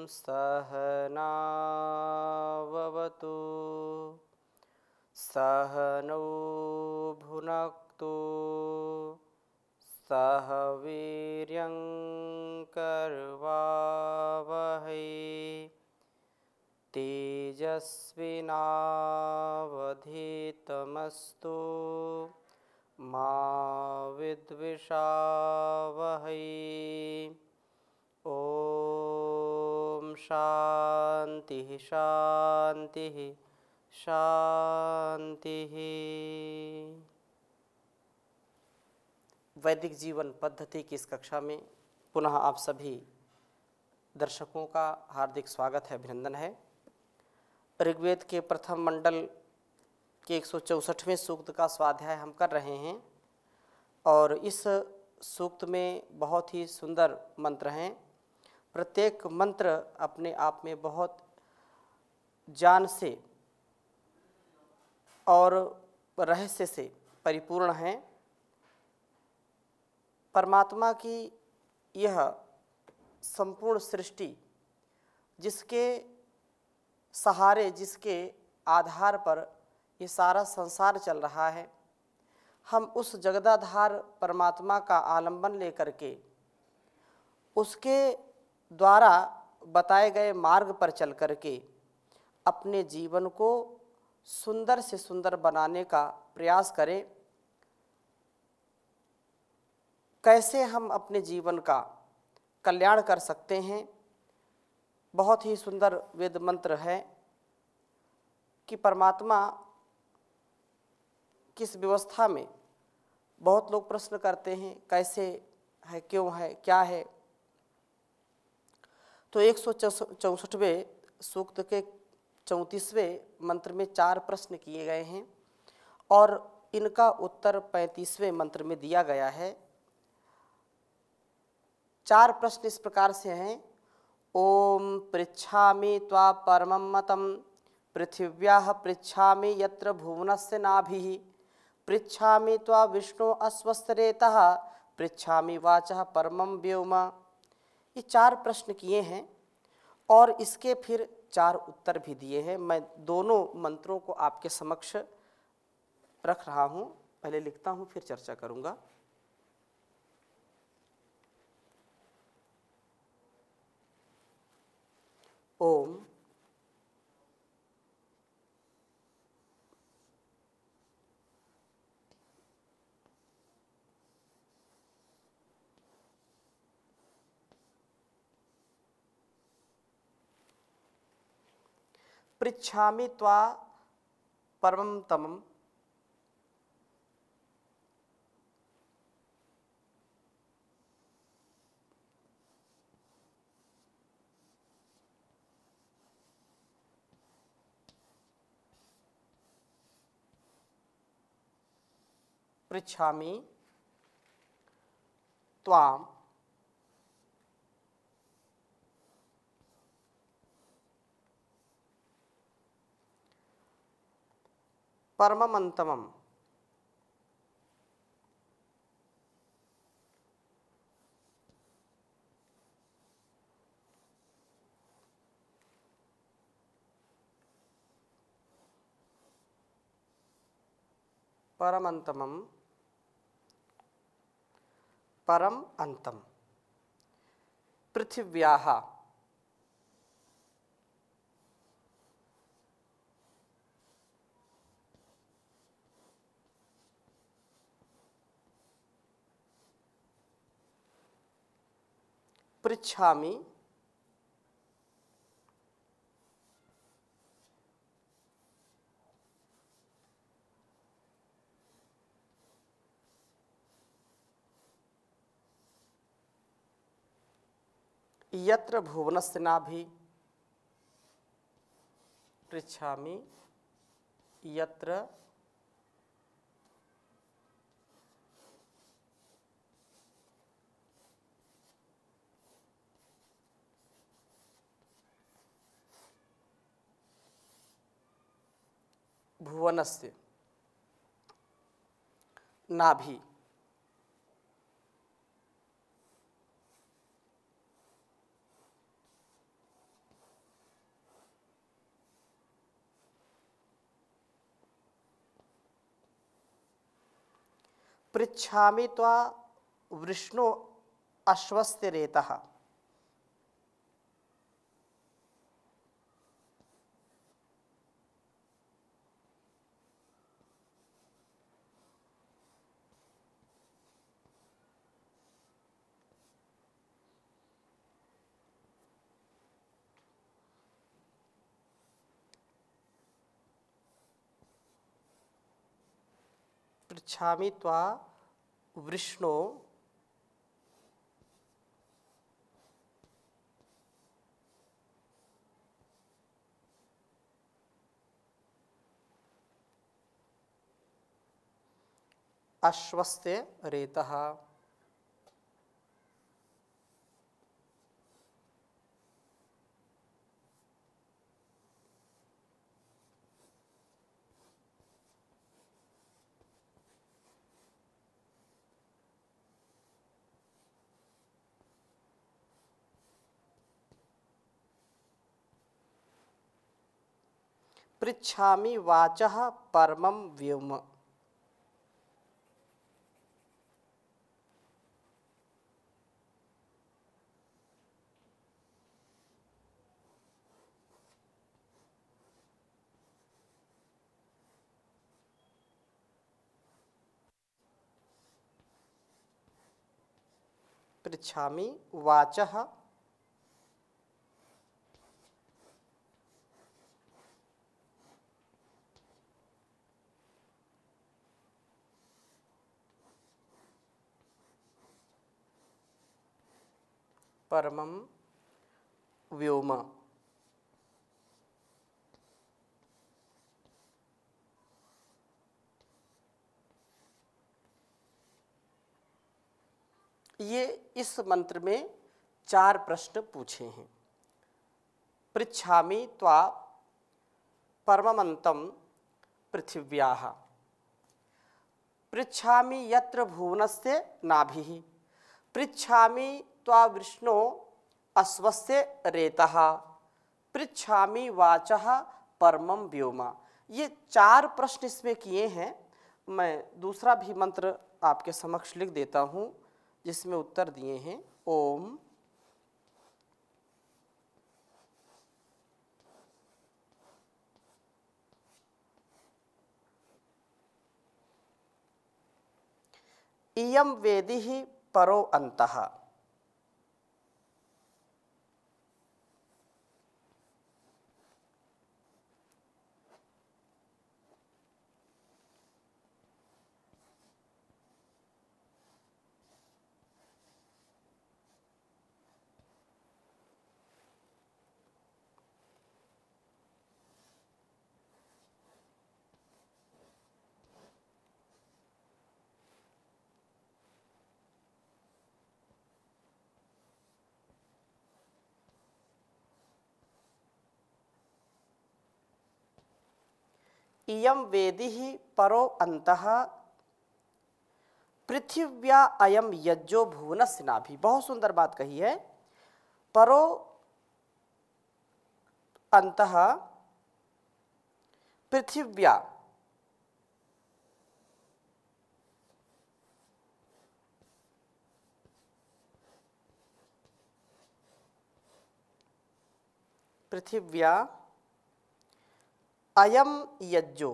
सहनाववतु सहनौ भुनक्तु सह वीर्यं करवावहै तेजस्विनावधीतमस्तु मा विद्विषावहै। ओम शांति शांति शांति। वैदिक जीवन पद्धति की इस कक्षा में पुनः आप सभी दर्शकों का हार्दिक स्वागत है, अभिनंदन है। ऋग्वेद के प्रथम मंडल के 164वें सूक्त का स्वाध्याय हम कर रहे हैं और इस सूक्त में बहुत ही सुंदर मंत्र हैं। प्रत्येक मंत्र अपने आप में बहुत ज्ञान से और रहस्य से परिपूर्ण हैं। परमात्मा की यह संपूर्ण सृष्टि जिसके सहारे, जिसके आधार पर ये सारा संसार चल रहा है, हम उस जगदाधार परमात्मा का आलंबन लेकर के उसके द्वारा बताए गए मार्ग पर चल करके अपने जीवन को सुंदर से सुंदर बनाने का प्रयास करें। कैसे हम अपने जीवन का कल्याण कर सकते हैं। बहुत ही सुंदर वेद मंत्र है कि परमात्मा किस व्यवस्था में, बहुत लोग प्रश्न करते हैं कैसे है, क्यों है, क्या है। तो 164वें सूक्त के 34वें मंत्र में 4 प्रश्न किए गए हैं और इनका उत्तर 35वें मंत्र में दिया गया है। 4 प्रश्न इस प्रकार से हैं। ओम पृच्छामि त्वा परमं मतम पृथिव्याः पृच्छामि यत्र भुवनस्य नाभिः पृच्छामि त्वा विष्णु अस्वस्थरेतः पृच्छामि वाचः परमं व्योम। ये 4 प्रश्न किए हैं और इसके फिर 4 उत्तर भी दिए हैं। मैं दोनों मंत्रों को आपके समक्ष रख रहा हूँ। पहले लिखता हूँ फिर चर्चा करूँगा। ओम पृच्छामि त्वा परमं तमं पृच्छामि त्वां परममंतमं परमंतमं परम अंतम पृथिव्याः पृच्छामि यत्र भुवनस्य नाभिः पृच्छामि यत्र भुवनस्य नाभि पृच्छामि त्वा वृष्णो अश्वस्य रेतः। पृच्छामि त्वा वृष्णो अश्वस्य रेतः। पृच्छामि वाचः परमं व्योम। पृच्छामि वाचः परमं व्योम। ये इस मंत्र में 4 प्रश्न पूछे हैं। पृच्छामि त्वा परममन्तं पृथिव्याः। पृच्छामि यत्र भुवनस्य नाभिः। पृच्छामि त्वा वृष्णो अश्वस्य रेतः। पृच्छामि वाचः परमं व्योम। ये 4 प्रश्न इसमें किए हैं। मैं दूसरा भी मंत्र आपके समक्ष लिख देता हूँ जिसमें उत्तर दिए हैं। ओम इयं वेदिः परो अन्तः। इयं वेदिः परो अन्तः पृथिव्या अयम यज्जो भुवनस्य नाभि। बहुत सुंदर बात कही है। परो अन्तः पृथिव्या पृथिव्या अयम यज्जो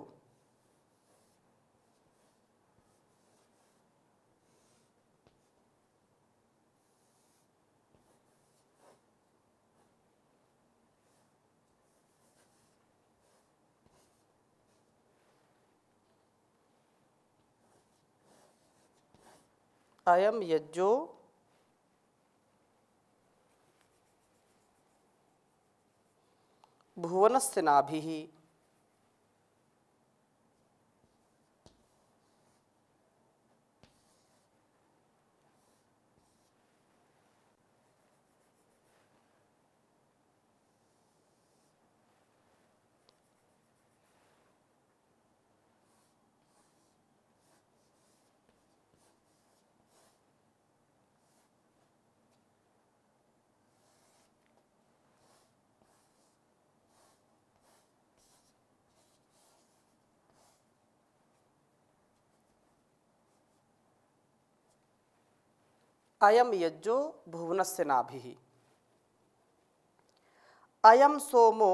अयम यज्जो भुवनस्य नाभिः। अयम यज्जो भुवनस्य नाभिः। अयम सोमो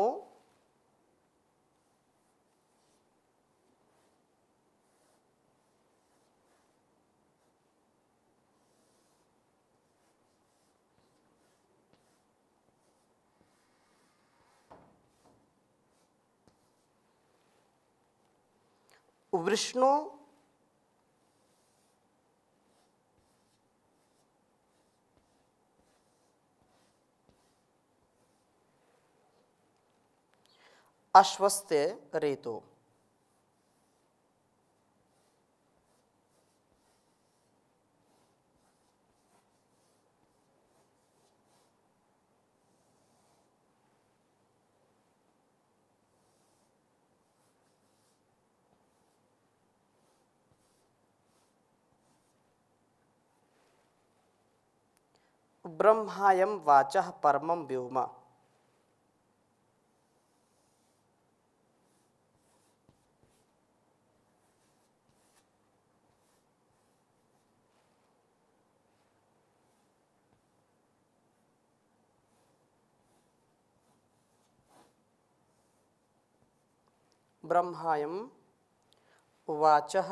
वृष्णो अश्वस्ते रेतो। ब्रह्मायम वाचः परमं व्योम। ब्रह्मायम वाचः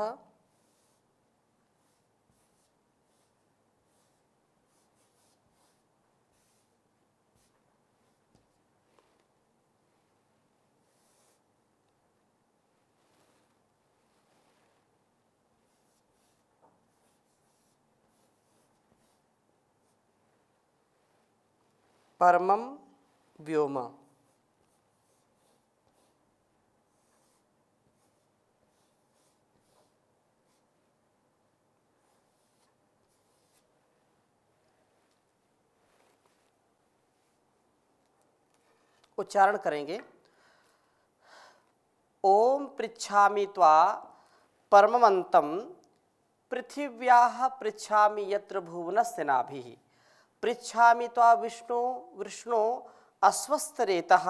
परमं व्योम। उच्चारण करेंगे। ओम पृच्छामि त्वा परममन्तं पृथिव्याः पृच्छामि यत्र भुवनस्य नाभिः। पृच्छामि त्वा विष्णो वृष्णो अस्वस्थरेतः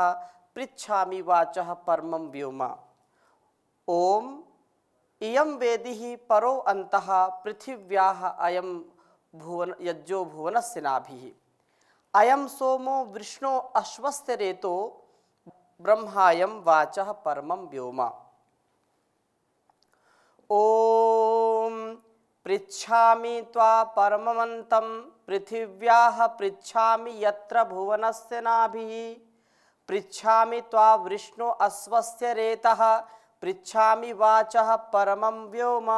पृच्छामि वाचः परमं व्योम। ओम इयं वेदिः परो अन्तः पृथिव्याः अयं भुवन यज्जो भुवनस्य नाभिः। अयं सोमो वृष्णो अश्वस्तेरेतो ब्रह्मायं वाचः परमं व्योम। ओम पृच्छामि त्वा परममन्तं पृथिव्याः पृच्छामि यत्र भुवनस्य नाभिः। पृच्छामि त्वा वृष्णो अस्वस्य रेतः पृच्छामि वाचः परमं व्योम।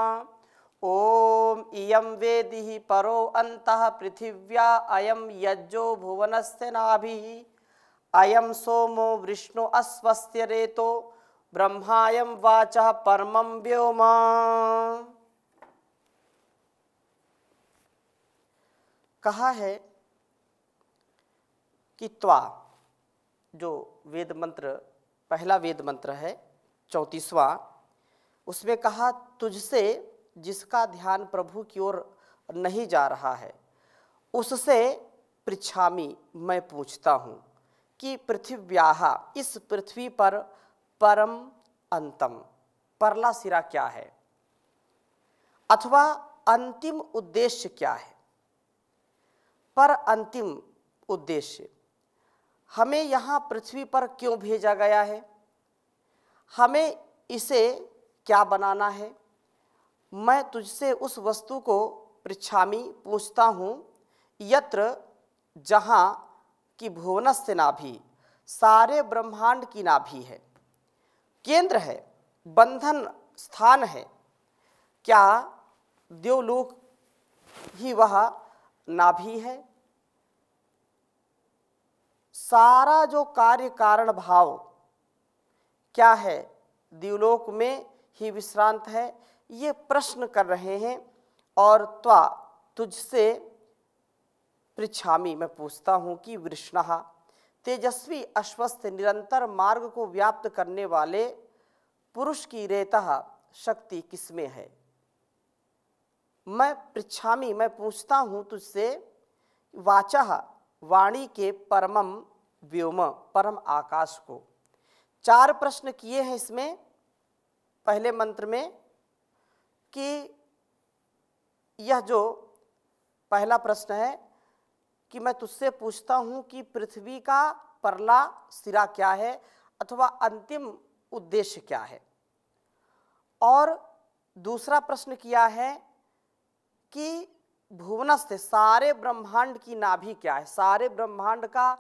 ओम इयं वेदिः परो अन्तः पृथिव्या अयं यज्जो भुवनस्य नाभिः। अयं सोमो वृष्णो अस्वस्य रेतो ब्रह्मायं वाचः परमं व्योम। कहा है कि त्वा, जो वेद मंत्र पहला वेद मंत्र है 34वां, उसमें कहा तुझसे जिसका ध्यान प्रभु की ओर नहीं जा रहा है उससे पृच्छामि मैं पूछता हूँ कि पृथिव्याः इस पृथ्वी पर परम अंतम परला सिरा क्या है, अथवा अंतिम उद्देश्य क्या है। पर अंतिम उद्देश्य, हमें यहाँ पृथ्वी पर क्यों भेजा गया है, हमें इसे क्या बनाना है। मैं तुझसे उस वस्तु को पृच्छामि पूछता हूँ यत्र जहाँ की भुवनस्य नाभि सारे ब्रह्मांड की नाभि है, केंद्र है, बंधन स्थान है। क्या देवलोक ही वह नाभि है। सारा जो कार्य कारण भाव क्या है देवलोक में ही विश्रांत है, ये प्रश्न कर रहे हैं। और त्वा तुझसे पृच्छामि मैं पूछता हूँ कि वृष्णः तेजस्वी अश्वस्थ निरंतर मार्ग को व्याप्त करने वाले पुरुष की रेतः शक्ति किसमें है। मैं पृच्छामि मैं पूछता हूँ तुझसे वाचः वाणी के परमम व्योम परम आकाश को। 4 प्रश्न किए हैं इसमें पहले मंत्र में कि यह जो पहला प्रश्न है कि मैं तुझसे पूछता हूं कि पृथ्वी का परला सिरा क्या है अथवा अंतिम उद्देश्य क्या है। और दूसरा प्रश्न किया है कि भुवनस्थ सारे ब्रह्मांड की नाभि क्या है, सारे ब्रह्मांड का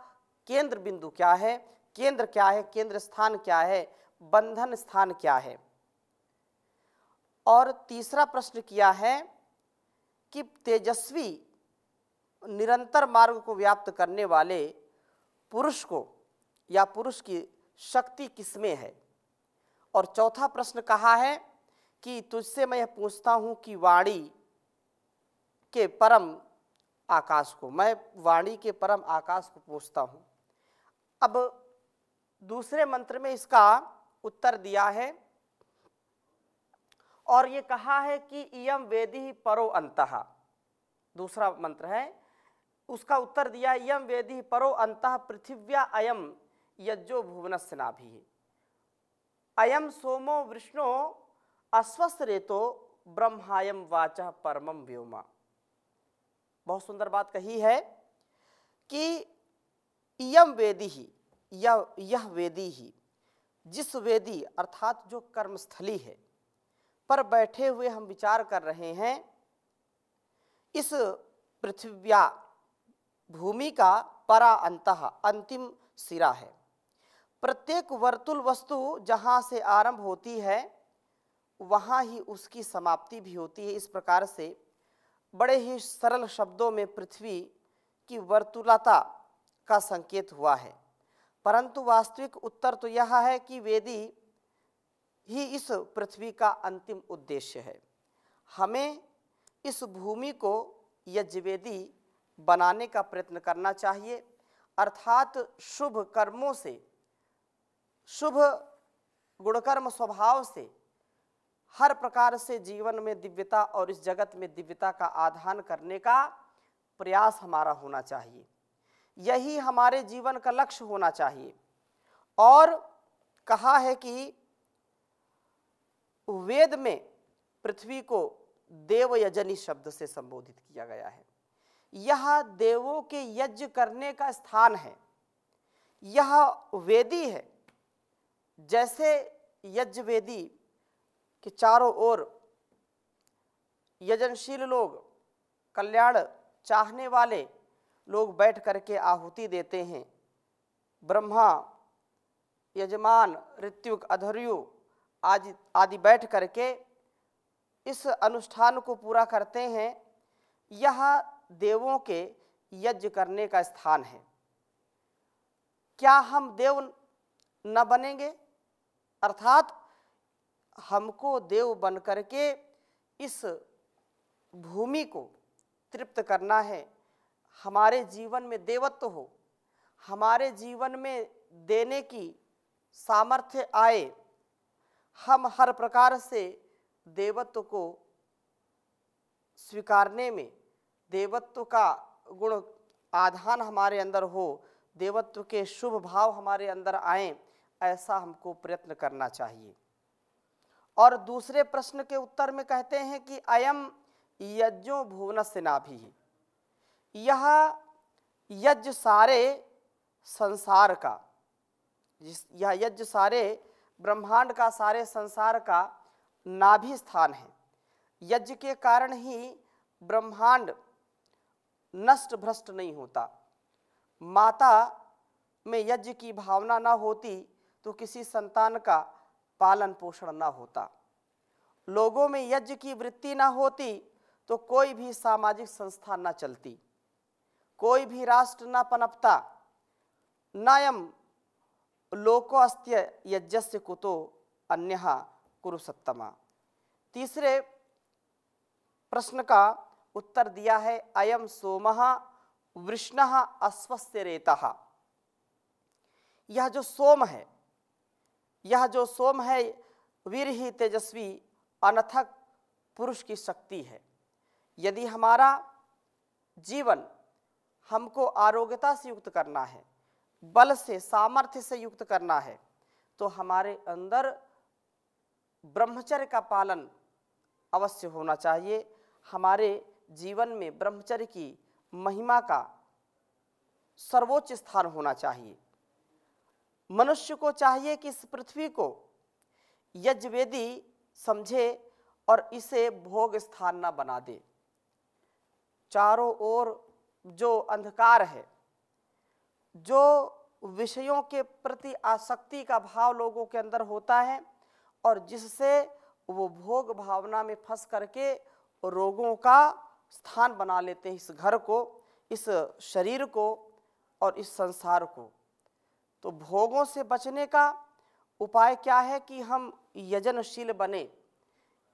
केंद्र बिंदु क्या है, केंद्र क्या है, केंद्र स्थान क्या है, बंधन स्थान क्या है। और तीसरा प्रश्न किया है कि तेजस्वी निरंतर मार्ग को व्याप्त करने वाले पुरुष को या पुरुष की शक्ति किसमें है। और चौथा प्रश्न कहा है कि तुझसे मैं यह पूछता हूं कि वाणी के परम आकाश को, मैं वाणी के परम आकाश को पूछता हूं। अब दूसरे मंत्र में इसका उत्तर दिया है और ये कहा है कि इयम वेदी परो अंतः, दूसरा मंत्र है, उसका उत्तर दिया इयम वेदी परो अंतः पृथिव्या अयम यज्जो भुवनस्य नाभिः अयम सोमो वृष्णो अस्वस्थ रेतो ब्रह्मायम वाचः परमम व्योमा। बहुत सुंदर बात कही है कि इयम वेदी ही, यह वेदी ही, जिस वेदी अर्थात जो कर्मस्थली है पर बैठे हुए हम विचार कर रहे हैं, इस पृथ्व्या भूमि का परा अंतः अंतिम सिरा है। प्रत्येक वर्तुल वस्तु जहाँ से आरंभ होती है वहाँ ही उसकी समाप्ति भी होती है। इस प्रकार से बड़े ही सरल शब्दों में पृथ्वी की वर्तुलता का संकेत हुआ है, परंतु वास्तविक उत्तर तो यह है कि वेदी ही इस पृथ्वी का अंतिम उद्देश्य है। हमें इस भूमि को यज्ञवेदी बनाने का प्रयत्न करना चाहिए, अर्थात शुभ कर्मों से, शुभ गुणकर्म स्वभाव से हर प्रकार से जीवन में दिव्यता और इस जगत में दिव्यता का आधान करने का प्रयास हमारा होना चाहिए। यही हमारे जीवन का लक्ष्य होना चाहिए। और कहा है कि वेद में पृथ्वी को देवयजनी शब्द से संबोधित किया गया है। यह देवों के यज्ञ करने का स्थान है, यह वेदी है। जैसे यज्ञ वेदी के चारों ओर यजनशील लोग, कल्याण चाहने वाले लोग बैठ करके आहुति देते हैं, ब्रह्मा, यजमान, ऋत्विक, अधर्यु आदि बैठ करके इस अनुष्ठान को पूरा करते हैं, यह देवों के यज्ञ करने का स्थान है। क्या हम देव न बनेंगे? अर्थात हमको देव बन करके इस भूमि को तृप्त करना है, हमारे जीवन में देवत्व हो, हमारे जीवन में देने की सामर्थ्य आए, हम हर प्रकार से देवत्व को स्वीकारने में, देवत्व का गुण आधान हमारे अंदर हो, देवत्व के शुभ भाव हमारे अंदर आए, ऐसा हमको प्रयत्न करना चाहिए। और दूसरे प्रश्न के उत्तर में कहते हैं कि अयम यज्ञो भुवनस्य नाभिः, यह यज्ञ सारे संसार का, यह यज्ञ सारे ब्रह्मांड का, सारे संसार का नाभि स्थान है। यज्ञ के कारण ही ब्रह्मांड नष्ट भ्रष्ट नहीं होता। माता में यज्ञ की भावना ना होती तो किसी संतान का पालन पोषण ना होता। लोगों में यज्ञ की वृत्ति ना होती तो कोई भी सामाजिक संस्था ना चलती, कोई भी राष्ट्र ना पनपता। नायम लोकोऽस्त्य यज्ञस्य कुतो अन्यः कुरु सत्तमा। तीसरे प्रश्न का उत्तर दिया है अयम सोमः वृष्णः अस्वस्थ रेतः। यह जो सोम है, यह जो सोम है, वीर ही तेजस्वी अनथक पुरुष की शक्ति है। यदि हमारा जीवन हमको आरोग्यता से युक्त करना है, बल से, सामर्थ्य से युक्त करना है, तो हमारे अंदर ब्रह्मचर्य का पालन अवश्य होना चाहिए। हमारे जीवन में ब्रह्मचर्य की महिमा का सर्वोच्च स्थान होना चाहिए। मनुष्य को चाहिए कि इस पृथ्वी को यज्ञवेदी समझे और इसे भोग स्थान न बना दे। चारों ओर जो अंधकार है, जो विषयों के प्रति आसक्ति का भाव लोगों के अंदर होता है और जिससे वो भोग भावना में फंस करके रोगों का स्थान बना लेते हैं, इस घर को, इस शरीर को और इस संसार को। तो भोगों से बचने का उपाय क्या है कि हम यजनशील बने,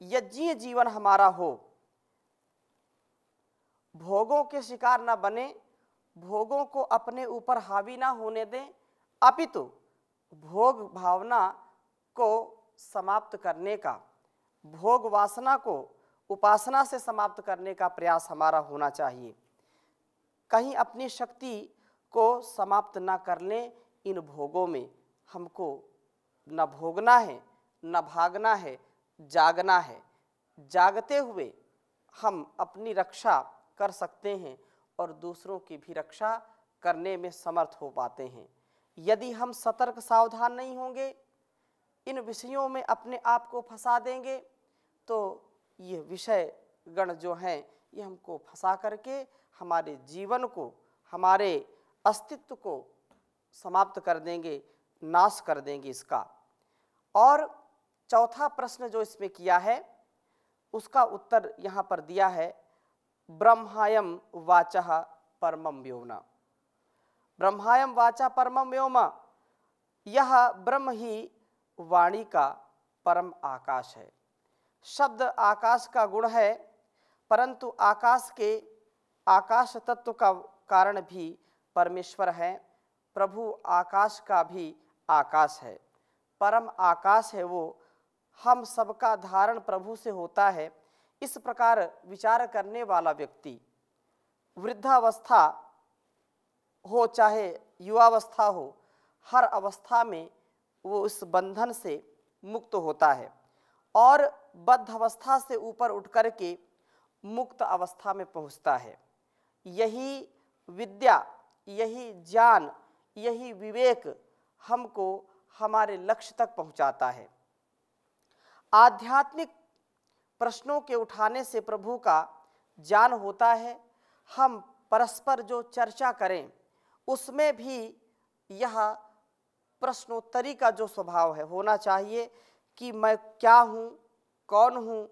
यज्ञीय जीवन हमारा हो, भोगों के शिकार न बने, भोगों को अपने ऊपर हावी ना होने दें, अपितु भोग भावना को समाप्त करने का, भोग वासना को उपासना से समाप्त करने का प्रयास हमारा होना चाहिए। कहीं अपनी शक्ति को समाप्त ना कर लें। इन भोगों में हमको न भोगना है, न भागना है, जागना है। जागते हुए हम अपनी रक्षा कर सकते हैं और दूसरों की भी रक्षा करने में समर्थ हो पाते हैं। यदि हम सतर्क सावधान नहीं होंगे, इन विषयों में अपने आप को फंसा देंगे, तो ये विषय गण जो हैं ये हमको फंसा करके हमारे जीवन को, हमारे अस्तित्व को समाप्त कर देंगे, नाश कर देंगे इसका। और चौथा प्रश्न जो इसमें किया है उसका उत्तर यहाँ पर दिया है, ब्रह्मायम वाचः परमं व्योमना। ब्रह्मायम वाचा परमं व्योम, यह ब्रह्म ही वाणी का परम आकाश है। शब्द आकाश का गुण है, परंतु आकाश के आकाश तत्व का कारण भी परमेश्वर है। प्रभु आकाश का भी आकाश है, परम आकाश है वो। हम सबका धारण प्रभु से होता है। इस प्रकार विचार करने वाला व्यक्ति वृद्धावस्था हो चाहे युवावस्था हो, हर अवस्था में वो इस बंधन से मुक्त होता है और बद्ध अवस्था से ऊपर उठ कर के मुक्त अवस्था में पहुंचता है। यही विद्या, यही ज्ञान, यही विवेक हमको हमारे लक्ष्य तक पहुंचाता है। आध्यात्मिक प्रश्नों के उठाने से प्रभु का ज्ञान होता है। हम परस्पर जो चर्चा करें उसमें भी यह प्रश्नोत्तरी का जो स्वभाव है होना चाहिए कि मैं क्या हूँ, कौन हूँ,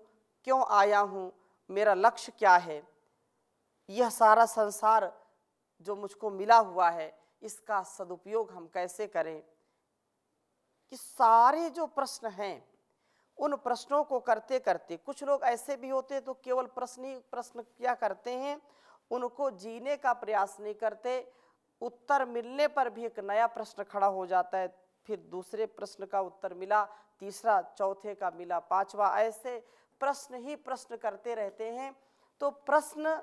क्यों आया हूँ, मेरा लक्ष्य क्या है, यह सारा संसार जो मुझको मिला हुआ है इसका सदुपयोग हम कैसे करें। कि सारे जो प्रश्न हैं उन प्रश्नों को करते करते, कुछ लोग ऐसे भी होते हैं तो केवल प्रश्न ही प्रश्न क्या करते हैं, उनको जीने का प्रयास नहीं करते। उत्तर मिलने पर भी एक नया प्रश्न खड़ा हो जाता है, फिर दूसरे प्रश्न का उत्तर मिला, तीसरा, चौथे का मिला, पांचवा, ऐसे प्रश्न ही प्रश्न करते रहते हैं। तो प्रश्न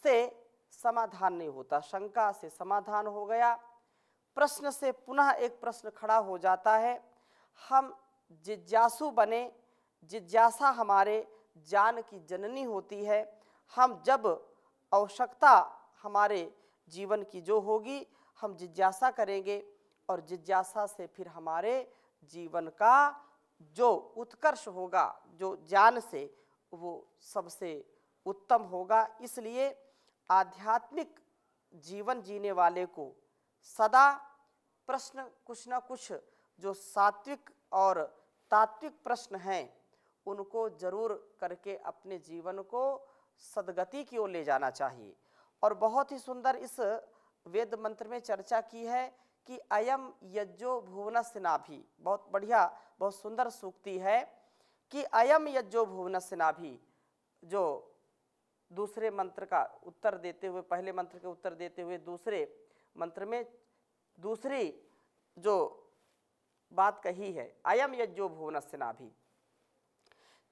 से समाधान नहीं होता, शंका से समाधान हो गया, प्रश्न से पुनः एक प्रश्न खड़ा हो जाता है। हम जिज्ञासु बने, जिज्ञासा हमारे ज्ञान की जननी होती है। हम जब आवश्यकता हमारे जीवन की जो होगी हम जिज्ञासा करेंगे और जिज्ञासा से फिर हमारे जीवन का जो उत्कर्ष होगा, जो ज्ञान से, वो सबसे उत्तम होगा। इसलिए आध्यात्मिक जीवन जीने वाले को सदा प्रश्न कुछ ना कुछ जो सात्विक और तात्विक प्रश्न हैं उनको जरूर करके अपने जीवन को सद्गति की ओर ले जाना चाहिए। और बहुत ही सुंदर इस वेद मंत्र में चर्चा की है कि अयम यज्जो भुवनस्य नाभि। बहुत बढ़िया, बहुत सुंदर सूक्ति है कि अयम यज्जो भुवनस्य नाभि। जो दूसरे मंत्र का उत्तर देते हुए, पहले मंत्र के उत्तर देते हुए दूसरे मंत्र में दूसरी जो बात कही है, अयम यज्जो भुवनस्य नाभि,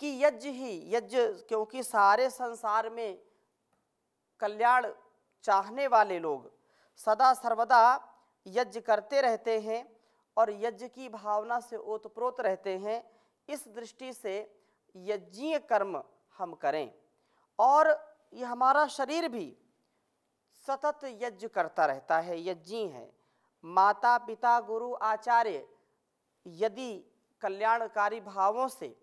कि यज्ञ ही यज्ञ, क्योंकि सारे संसार में कल्याण चाहने वाले लोग सदा सर्वदा यज्ञ करते रहते हैं और यज्ञ की भावना से ओतप्रोत रहते हैं। इस दृष्टि से यज्ञीय कर्म हम करें और ये हमारा शरीर भी सतत यज्ञ करता रहता है, यज्ञी है। माता पिता गुरु आचार्य यदि कल्याणकारी भावों से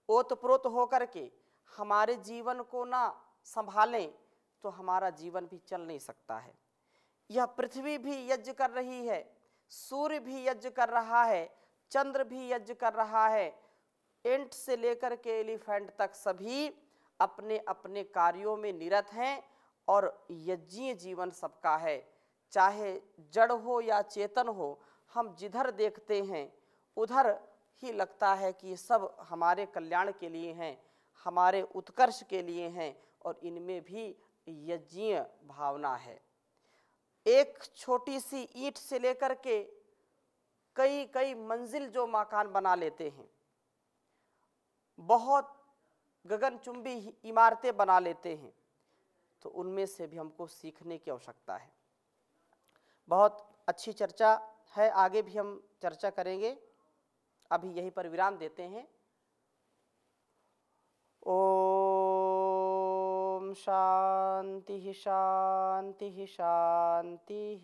ओतप्रोत होकर के हमारे जीवन को ना संभालें तो हमारा जीवन भी चल नहीं सकता है। यह पृथ्वी भी यज्ञ कर रही है, सूर्य भी यज्ञ कर रहा है, चंद्र भी यज्ञ कर रहा है, एंट से लेकर के एलिफेंट तक सभी अपने अपने कार्यों में निरत हैं और यज्ञीय जीवन सबका है। चाहे जड़ हो या चेतन हो, हम जिधर देखते हैं उधर ही लगता है कि ये सब हमारे कल्याण के लिए हैं, हमारे उत्कर्ष के लिए हैं और इनमें भी यज्ञीय भावना है। एक छोटी सी ईंट से लेकर के कई कई मंजिल जो मकान बना लेते हैं, बहुत गगनचुंबी इमारतें बना लेते हैं, तो उनमें से भी हमको सीखने की आवश्यकता है। बहुत अच्छी चर्चा है, आगे भी हम चर्चा करेंगे। अभी यहीं पर विराम देते हैं। ओम शांति शांति शांति।